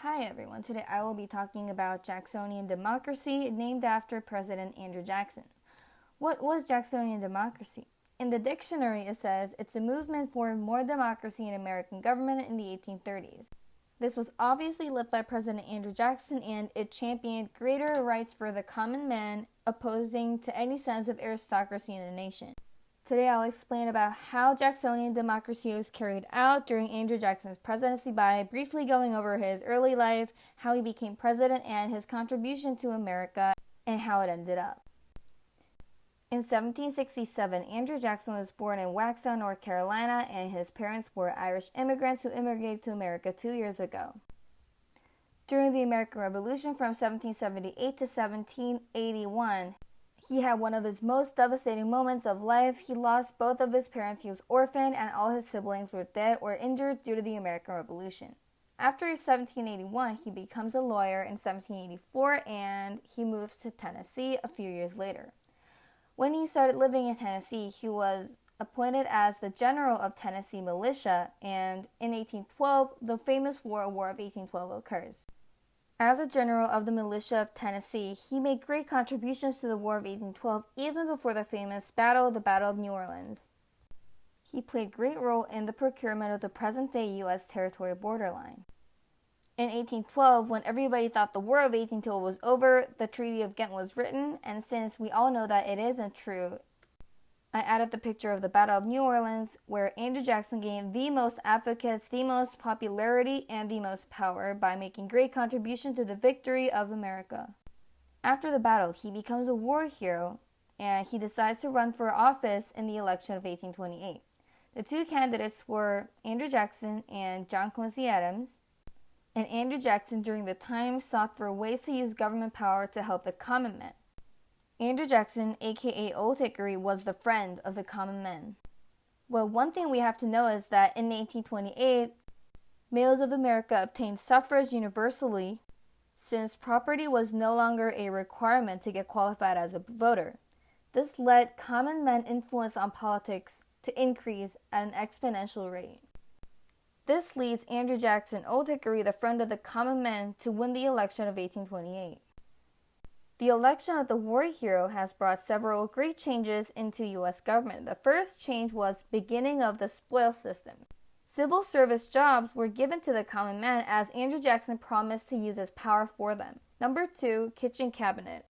Hi everyone, today I will be talking about Jacksonian democracy named after President Andrew Jackson. What was Jacksonian democracy? In the dictionary it says it's a movement for more democracy in American government in the 1830s. This was obviously led by President Andrew Jackson and it championed greater rights for the common man, opposing to any sense of aristocracy in the nation. Today I'll explain about how Jacksonian democracy was carried out during Andrew Jackson's presidency by briefly going over his early life, how he became president, and his contribution to America, and how it ended up. In 1767, Andrew Jackson was born in Waxhaw, North Carolina, and his parents were Irish immigrants who immigrated to America 2 years ago. During the American Revolution from 1778 to 1781, he had one of his most devastating moments of life. He lost both of his parents, he was orphaned, and all his siblings were dead or injured due to the American Revolution. After 1781, he becomes a lawyer in 1784 and he moves to Tennessee a few years later. When he started living in Tennessee, he was appointed as the general of Tennessee militia, and in 1812, the famous War of 1812 occurs. As a general of the militia of Tennessee, he made great contributions to the War of 1812 even before the famous battle, the Battle of New Orleans. He played a great role in the procurement of the present-day U.S. territorial borderline. In 1812, when everybody thought the War of 1812 was over, the Treaty of Ghent was written, and since we all know that it isn't true, I added the picture of the Battle of New Orleans, where Andrew Jackson gained the most advocates, the most popularity, and the most power by making great contribution to the victory of America. After the battle, he becomes a war hero, and he decides to run for office in the election of 1828. The two candidates were Andrew Jackson and John Quincy Adams, and Andrew Jackson during the time sought for ways to use government power to help the common man. Andrew Jackson, aka Old Hickory, was the friend of the common man. Well, one thing we have to know is that in 1828, males of America obtained suffrage universally since property was no longer a requirement to get qualified as a voter. This led common men influence on politics to increase at an exponential rate. This leads Andrew Jackson, Old Hickory, the friend of the common man, to win the election of 1828. The election of the war hero has brought several great changes into U.S. government. The first change was beginning of the spoil system. Civil service jobs were given to the common man as Andrew Jackson promised to use his power for them. Number 2, kitchen cabinet.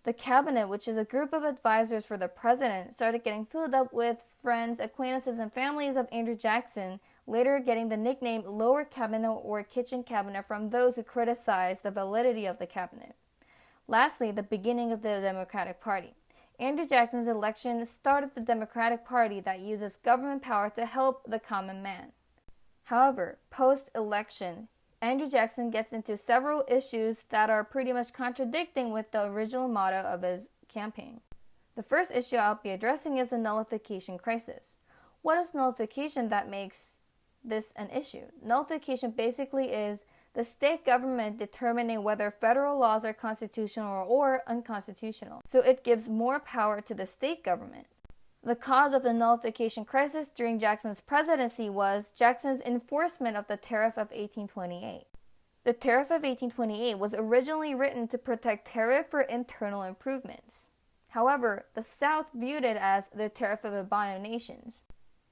The cabinet, which is a group of advisors for the president, started getting filled up with friends, acquaintances, and families of Andrew Jackson, later getting the nickname lower cabinet or kitchen cabinet from those who criticized the validity of the cabinet. Lastly, the beginning of the Democratic Party. Andrew Jackson's election started the Democratic Party that uses government power to help the common man. However, post-election, Andrew Jackson gets into several issues that are pretty much contradicting with the original motto of his campaign. The first issue I'll be addressing is the nullification crisis. What is nullification that makes this an issue? Nullification basically is the state government determining whether federal laws are constitutional or unconstitutional. So it gives more power to the state government. The cause of the nullification crisis during Jackson's presidency was Jackson's enforcement of the Tariff of 1828. The Tariff of 1828 was originally written to protect tariff for internal improvements. However, the South viewed it as the Tariff of Abominations.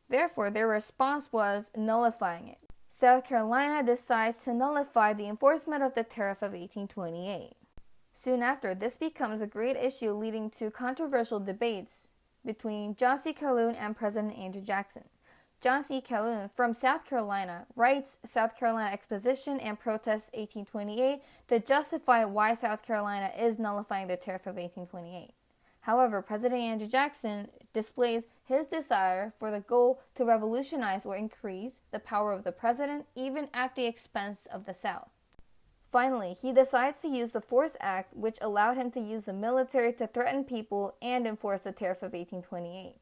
Therefore, their response was nullifying it. South Carolina decides to nullify the enforcement of the Tariff of 1828. Soon after, this becomes a great issue, leading to controversial debates between John C. Calhoun and President Andrew Jackson. John C. Calhoun from South Carolina writes South Carolina Exposition and Protest 1828 to justify why South Carolina is nullifying the Tariff of 1828. However, President Andrew Jackson displays his desire for the goal to revolutionize or increase the power of the president, even at the expense of the South. Finally, he decides to use the Force Act, which allowed him to use the military to threaten people and enforce the Tariff of 1828.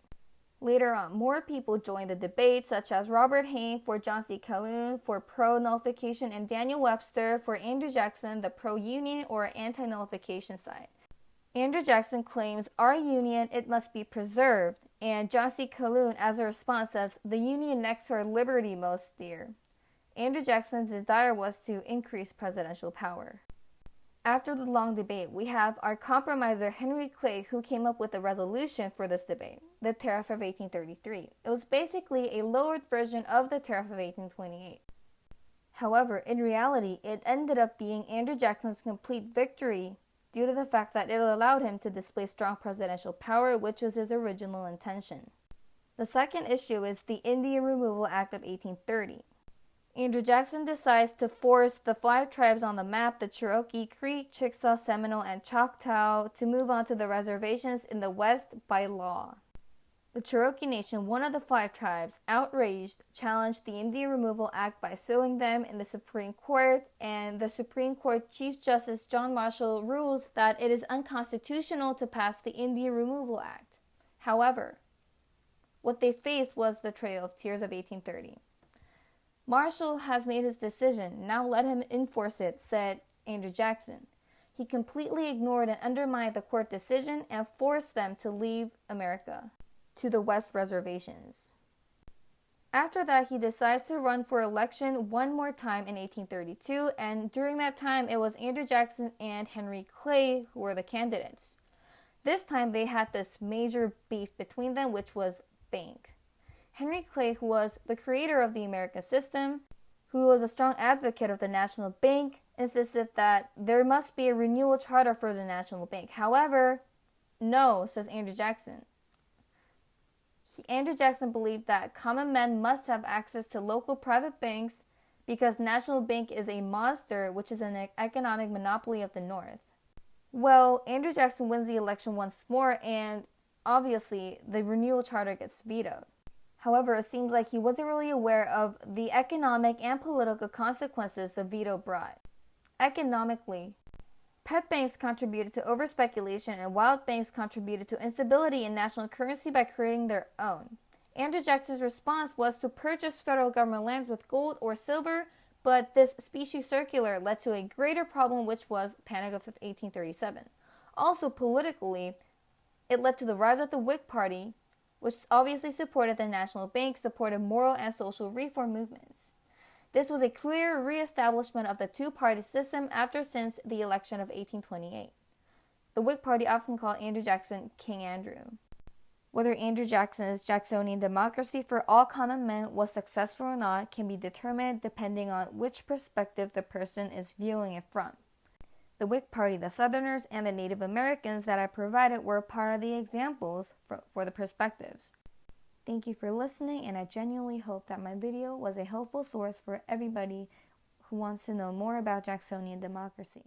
Later on, more people joined the debate, such as Robert Hayne for John C. Calhoun for pro-nullification and Daniel Webster for Andrew Jackson, the pro-union or anti-nullification side. Andrew Jackson claims, "Our union, it must be preserved," and John C. Calhoun, as a response, says, "The union next to our liberty most dear." Andrew Jackson's desire was to increase presidential power. After the long debate, we have our compromiser Henry Clay, who came up with a resolution for this debate, the Tariff of 1833. It was basically a lowered version of the Tariff of 1828. However, in reality, it ended up being Andrew Jackson's complete victory due to the fact that it allowed him to display strong presidential power, which was his original intention. The second issue is the Indian Removal Act of 1830. Andrew Jackson decides to force the 5 tribes on the map, the Cherokee, Creek, Chickasaw, Seminole, and Choctaw, to move on to the reservations in the West by law. The Cherokee Nation, one of the 5 tribes, outraged, challenged the Indian Removal Act by suing them in the Supreme Court, and the Supreme Court Chief Justice John Marshall rules that it is unconstitutional to pass the Indian Removal Act. However, what they faced was the Trail of Tears of 1830. Marshall has made his decision, now let him enforce it, said Andrew Jackson. He completely ignored and undermined the court decision and forced them to leave America to the West reservations. After that, he decides to run for election one more time in 1832, and during that time, it was Andrew Jackson and Henry Clay who were the candidates. This time, they had this major beef between them, which was bank. Henry Clay, who was the creator of the American system, who was a strong advocate of the National Bank, insisted that there must be a renewal charter for the National Bank. However, no, says Andrew Jackson. Andrew Jackson believed that common men must have access to local private banks because National Bank is a monster, which is an economic monopoly of the North. Well, Andrew Jackson wins the election once more, and obviously the renewal charter gets vetoed. However, it seems like he wasn't really aware of the economic and political consequences the veto brought. Economically, pet banks contributed to overspeculation and wild banks contributed to instability in national currency by creating their own. Andrew Jackson's response was to purchase federal government lands with gold or silver, but this specie circular led to a greater problem, which was Panic of 1837. Also, politically, it led to the rise of the Whig Party, which obviously supported the National Bank, supported moral and social reform movements. This was a clear reestablishment of the two-party system since the election of 1828. The Whig Party often called Andrew Jackson King Andrew. Whether Andrew Jackson's Jacksonian democracy for all common men was successful or not can be determined depending on which perspective the person is viewing it from. The Whig Party, the Southerners, and the Native Americans that I provided were part of the examples for the perspectives. Thank you for listening, and I genuinely hope that my video was a helpful source for everybody who wants to know more about Jacksonian democracy.